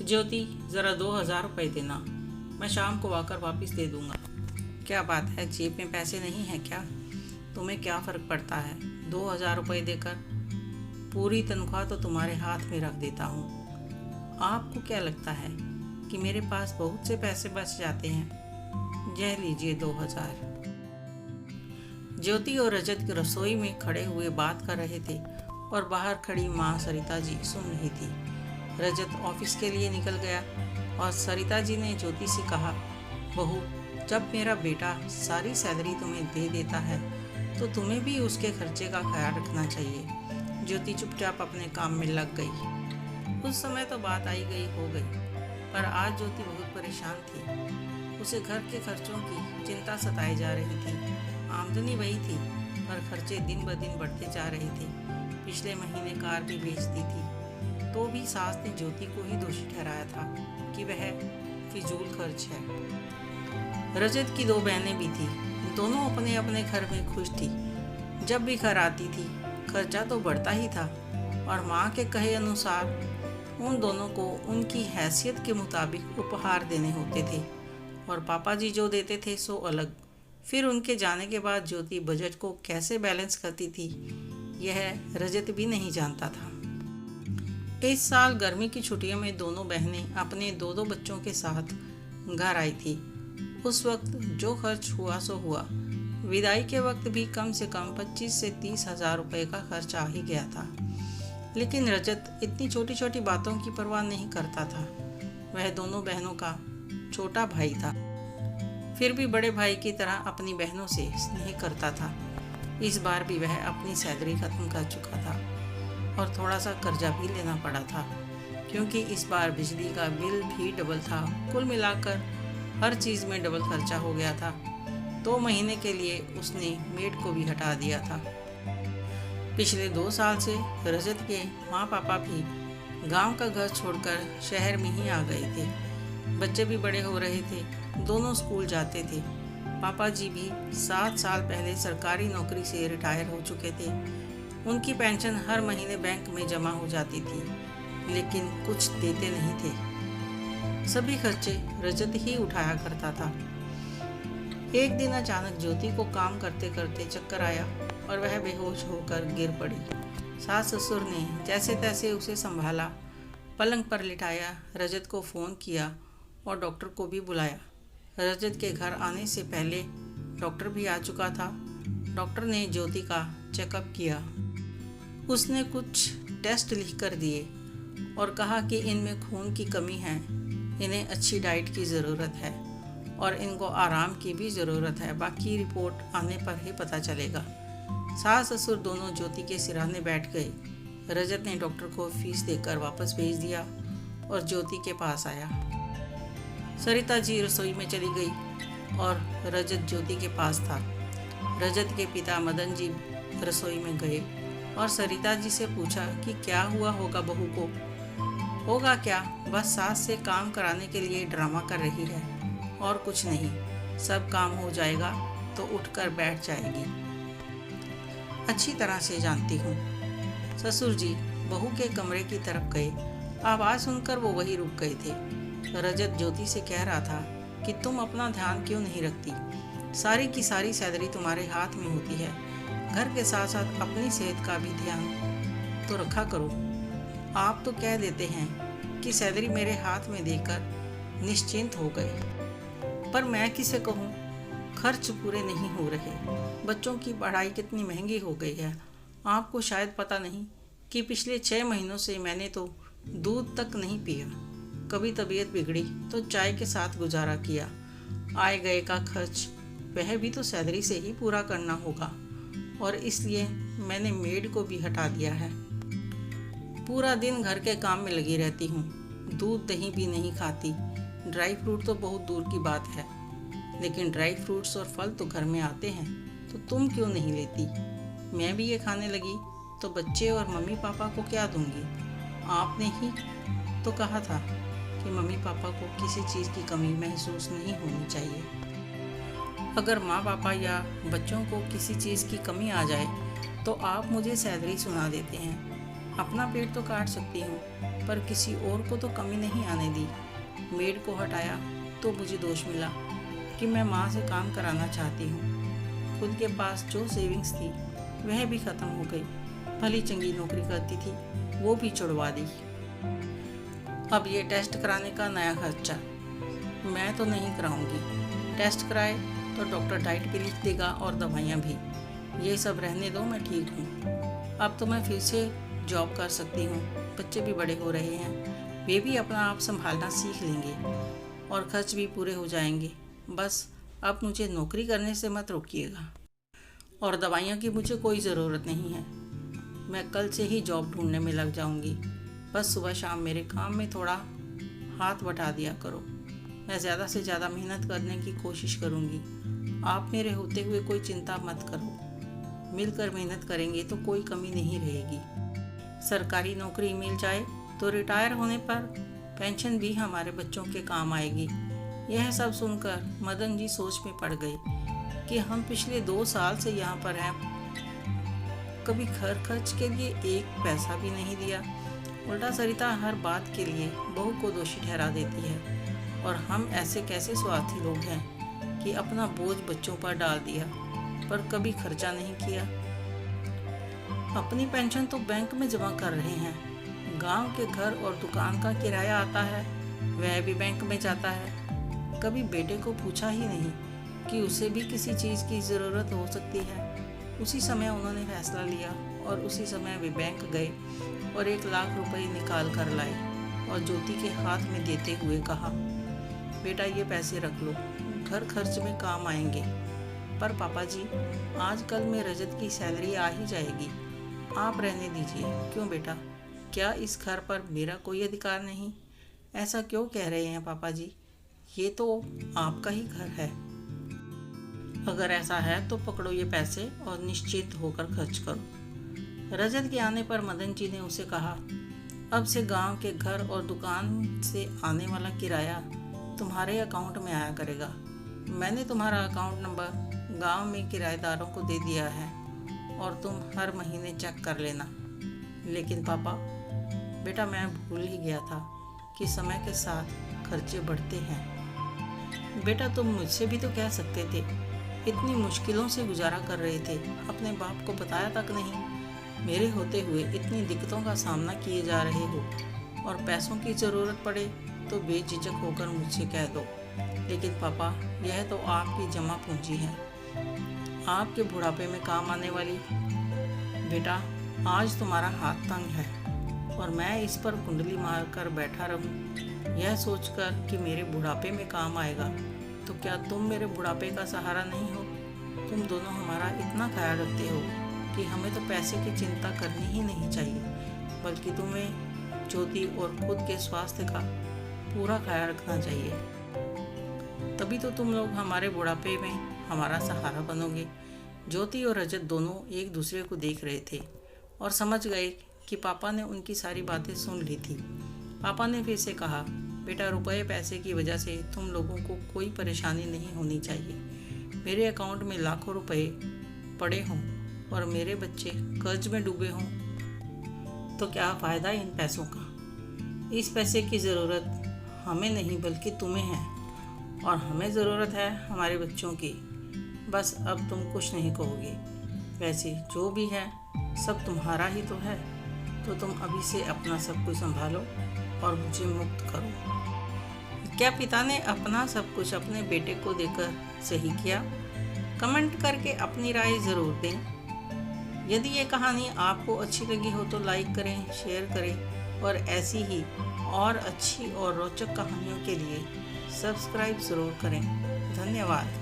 ज्योति, ज़रा 2,000 रुपये देना, मैं शाम को आकर वापस दे दूंगा। क्या बात है, जेब में पैसे नहीं है क्या? तुम्हें क्या फ़र्क पड़ता है? 2,000 रुपये देकर पूरी तनख्वाह तो तुम्हारे हाथ में रख देता हूँ। आपको क्या लगता है कि मेरे पास बहुत से पैसे बच जाते हैं? यह लीजिए 2,000। ज्योति और रजत की रसोई में खड़े हुए बात कर रहे थे और बाहर खड़ी माँ सरिता जी सुन रही थी। रजत ऑफिस के लिए निकल गया और सरिता जी ने ज्योति से कहा, बहू, जब मेरा बेटा सारी सैलरी तुम्हें दे देता है तो तुम्हें भी उसके खर्चे का ख्याल रखना चाहिए। ज्योति चुपचाप अपने काम में लग गई। उस समय तो बात आई गई हो गई, पर आज ज्योति बहुत परेशान थी। उसे घर के खर्चों की चिंता सताई जा रही थी। आमदनी वही थी, पर खर्चे दिन ब दिन बढ़ते जा रहे थे। पिछले महीने कार भी बेच दी थी, तो भी सास ने ज्योति को ही दोषी ठहराया था कि वह फिजूल खर्च है। रजत की 2 बहनें भी थी, दोनों अपने अपने घर में खुश थी। जब भी घर आती थी खर्चा तो बढ़ता ही था, और माँ के कहे अनुसार उन दोनों को उनकी हैसियत के मुताबिक उपहार देने होते थे, और पापा जी जो देते थे सो अलग। फिर उनके जाने के बाद ज्योति बजट को कैसे बैलेंस करती थी, यह रजत भी नहीं जानता था। इस साल गर्मी की छुट्टियों में दोनों बहनें अपने 2-2 बच्चों के साथ घर आई थी। उस वक्त जो खर्च हुआ सो हुआ। विदाई के वक्त भी कम से कम 25 से 30,000 रुपये का खर्च आ ही गया था। लेकिन रजत इतनी छोटी छोटी बातों की परवाह नहीं करता था। वह दोनों बहनों का छोटा भाई था, फिर भी बड़े भाई की तरह अपनी बहनों से स्नेह करता था। इस बार भी वह अपनी सैलरी खत्म कर चुका था और थोड़ा सा कर्जा भी लेना पड़ा था, क्योंकि इस बार बिजली का बिल भी डबल था। कुल मिलाकर हर चीज़ में डबल खर्चा हो गया था। 2 महीने के लिए उसने मेड को भी हटा दिया था। पिछले 2 साल से रजत के माँ पापा भी गांव का घर छोड़कर शहर में ही आ गए थे। बच्चे भी बड़े हो रहे थे, दोनों स्कूल जाते थे। पापा जी भी 7 साल पहले सरकारी नौकरी से रिटायर हो चुके थे। उनकी पेंशन हर महीने बैंक में जमा हो जाती थी, लेकिन कुछ देते नहीं थे। सभी खर्चे रजत ही उठाया करता था। एक दिन अचानक ज्योति को काम करते करते चक्कर आया और वह बेहोश होकर गिर पड़ी। सास ससुर ने जैसे तैसे उसे संभाला, पलंग पर लिटाया, रजत को फ़ोन किया और डॉक्टर को भी बुलाया। रजत के घर आने से पहले डॉक्टर भी आ चुका था। डॉक्टर ने ज्योति का चेकअप किया। उसने कुछ टेस्ट लिख कर दिए और कहा कि इनमें खून की कमी है, इन्हें अच्छी डाइट की ज़रूरत है और इनको आराम की भी ज़रूरत है। बाकी रिपोर्ट आने पर ही पता चलेगा। सास ससुर दोनों ज्योति के सिरहाने बैठ गए। रजत ने डॉक्टर को फीस देकर वापस भेज दिया और ज्योति के पास आया। सरिता जी रसोई में चली गई और रजत ज्योति के पास था। रजत के पिता मदन जी रसोई में गए और सरिता जी से पूछा कि क्या हुआ होगा बहू को। होगा क्या, बस सास से काम कराने के लिए ड्रामा कर रही है और कुछ नहीं। सब काम हो जाएगा तो उठकर बैठ जाएगी। अच्छी तरह से जानती हूँ। ससुर जी बहू के कमरे की तरफ गए। आवाज़ सुनकर वो वहीं रुक गए थे। रजत ज्योति से कह रहा था कि तुम अपना ध्यान क्यों नहीं रखती? सारी की सारी सैलरी तुम्हारे हाथ में होती है। घर के साथ साथ अपनी सेहत का भी ध्यान तो रखा करो। आप तो कह देते हैं कि सैलरी मेरे हाथ में देकर निश्चिंत हो गए, पर मैं किसे कहूँ, खर्च पूरे नहीं हो रहे। बच्चों की पढ़ाई कितनी महंगी हो गई है। आपको शायद पता नहीं कि पिछले 6 महीनों से मैंने तो दूध तक नहीं पिया। कभी तबीयत बिगड़ी तो चाय के साथ गुजारा किया। आए गए का खर्च वह भी तो सैलरी से ही पूरा करना होगा, और इसलिए मैंने मेड को भी हटा दिया है। पूरा दिन घर के काम में लगी रहती हूँ। दूध दही भी नहीं खाती। ड्राई फ्रूट तो बहुत दूर की बात है, लेकिन ड्राई फ्रूट्स और फल तो घर में आते हैं, तो तुम क्यों नहीं लेती? मैं भी ये खाने लगी तो बच्चे और मम्मी पापा को क्या दूंगी? आपने ही तो कहा था कि मम्मी पापा को किसी चीज़ की कमी महसूस नहीं होनी चाहिए। अगर माँ पापा या बच्चों को किसी चीज़ की कमी आ जाए तो आप मुझे सैलरी सुना देते हैं। अपना पेट तो काट सकती हूँ, पर किसी और को तो कमी नहीं आने दी। मेड को हटाया तो मुझे दोष मिला कि मैं माँ से काम कराना चाहती हूँ। खुद के पास जो सेविंग्स थी वह भी ख़त्म हो गई। भली चंगी नौकरी करती थी, वो भी छुड़वा दी। अब ये टेस्ट कराने का नया खर्चा, मैं तो नहीं कराऊंगी। टेस्ट कराए तो डॉक्टर डाइट भी लिख देगा और दवाइयाँ भी। ये सब रहने दो, मैं ठीक हूँ। अब तो मैं फिर से जॉब कर सकती हूँ। बच्चे भी बड़े हो रहे हैं, वे भी अपना आप संभालना सीख लेंगे और खर्च भी पूरे हो जाएंगे। बस अब मुझे नौकरी करने से मत रोकिएगा। और दवाइयों की मुझे कोई ज़रूरत नहीं है। मैं कल से ही जॉब ढूंढने में लग जाऊंगी। बस सुबह शाम मेरे काम में थोड़ा हाथ बटा दिया करो। मैं ज़्यादा से ज़्यादा मेहनत करने की कोशिश करूंगी। आप मेरे होते हुए कोई चिंता मत करो। मिलकर मेहनत करेंगे तो कोई कमी नहीं रहेगी। सरकारी नौकरी मिल जाए तो रिटायर होने पर पेंशन भी हमारे बच्चों के काम आएगी। यह सब सुनकर मदन जी सोच में पड़ गए कि हम पिछले 2 साल से यहाँ पर हैं, कभी घर खर्च के लिए एक पैसा भी नहीं दिया। उल्टा सरिता हर बात के लिए बहू को दोषी ठहरा देती है। और हम ऐसे कैसे स्वार्थी लोग हैं कि अपना बोझ बच्चों पर डाल दिया पर कभी खर्चा नहीं किया। अपनी पेंशन तो बैंक में जमा कर रहे हैं। गांव के घर और दुकान का किराया आता है, वह भी बैंक में जाता है। कभी बेटे को पूछा ही नहीं कि उसे भी किसी चीज़ की ज़रूरत हो सकती है। उसी समय उन्होंने फैसला लिया और उसी समय वे बैंक गए और 1 लाख रुपए निकाल कर लाए और ज्योति के हाथ में देते हुए कहा, बेटा ये पैसे रख लो, घर खर्च में काम आएंगे। पर पापा जी, आज कल में रजत की सैलरी आ ही जाएगी, आप रहने दीजिए। क्यों बेटा, क्या इस घर पर मेरा कोई अधिकार नहीं? ऐसा क्यों कह रहे हैं पापा जी? ये तो आपका ही घर है। अगर ऐसा है तो पकड़ो ये पैसे और निश्चित होकर खर्च करो। रजत के आने पर मदन जी ने उसे कहा, अब से गांव के घर और दुकान से आने वाला किराया तुम्हारे अकाउंट में आया करेगा। मैंने तुम्हारा अकाउंट नंबर गांव में किराएदारों को दे दिया है और तुम हर महीने चेक कर लेना। लेकिन पापा, बेटा मैं भूल ही गया था कि समय के साथ खर्चे बढ़ते हैं। बेटा तुम मुझसे भी तो कह सकते थे, इतनी मुश्किलों से गुजारा कर रहे थे, अपने बाप को बताया तक नहीं। मेरे होते हुए इतनी दिक्कतों का सामना किए जा रहे हो और पैसों की ज़रूरत पड़े तो बेझिझक होकर मुझसे कह दो। लेकिन पापा, यह तो आपकी जमा पूंजी है, आपके बुढ़ापे में काम आने वाली। बेटा आज तुम्हारा हाथ तंग है और मैं इस पर कुंडली मार कर बैठा रहूं यह सोचकर कि मेरे बुढ़ापे में काम आएगा, तो क्या तुम मेरे बुढ़ापे का सहारा नहीं हो? तुम दोनों हमारा इतना ख्याल रखते हो कि हमें तो पैसे की चिंता करनी ही नहीं चाहिए, बल्कि तुम्हें ज्योति और खुद के स्वास्थ्य का पूरा ख्याल रखना चाहिए। तभी तो तुम लोग हमारे बुढ़ापे में हमारा सहारा बनोगे। ज्योति और रजत दोनों एक दूसरे को देख रहे थे और समझ गए कि पापा ने उनकी सारी बातें सुन ली थी। पापा ने फिर से कहा, बेटा रुपए पैसे की वजह से तुम लोगों को कोई परेशानी नहीं होनी चाहिए। मेरे अकाउंट में लाखों रुपए पड़े हों और मेरे बच्चे कर्ज में डूबे हों तो क्या फ़ायदा इन पैसों का? इस पैसे की ज़रूरत हमें नहीं बल्कि तुम्हें है और हमें ज़रूरत है हमारे बच्चों की। बस अब तुम कुछ नहीं कहोगे। वैसे जो भी है सब तुम्हारा ही तो है, तो तुम अभी से अपना सब कुछ संभालो और मुझे मुक्त करो। क्या पिता ने अपना सब कुछ अपने बेटे को देकर सही किया? कमेंट करके अपनी राय ज़रूर दें। यदि ये कहानी आपको अच्छी लगी हो तो लाइक करें, शेयर करें और ऐसी ही और अच्छी और रोचक कहानियों के लिए सब्सक्राइब ज़रूर करें। धन्यवाद।